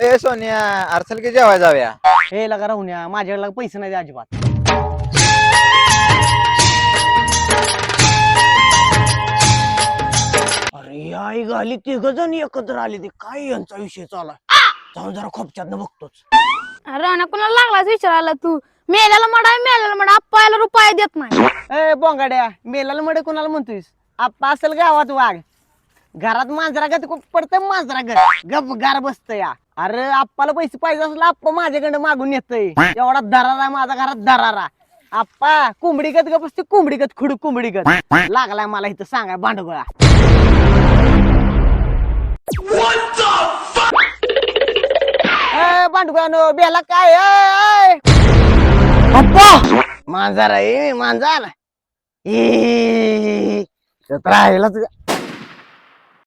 ए सोनिया अरसल की जेवाय जाऊया. हे लगा राहून या माझ्याकडे पैसे नाही अजिबात. अरे आई गाली तिघ जण एकत्र आली ते काय यांचा विषय चालला. जाऊन जरा खोपच्यातनं बघतोच. राणा कुणाला लागलाच विचारायला तू. मेल्याला मडा आप्पायला रुपये देत नाही. ए बोंगाड्या मेलाला मडे कोणाला म्हणतोयस. आप्पा असेल गावात वाघ. घरात मांजरा गत पडत मांजरा गत गप गार बसत या. अरे आप्पाला पैसे पाहिजे असला आप्पा माझ्याकडे मागून येतय. एवढा दरारा माझा घरात दरारा. आप्पा कोंबडी गत गप असते कोंबडी गत खुड कोंबडी गत लागलाय मला इथं सांगाय भांडगोळा. भांडगोळा बेला काय आप्पा मांजर आहे मांजर राहिला तुझ्या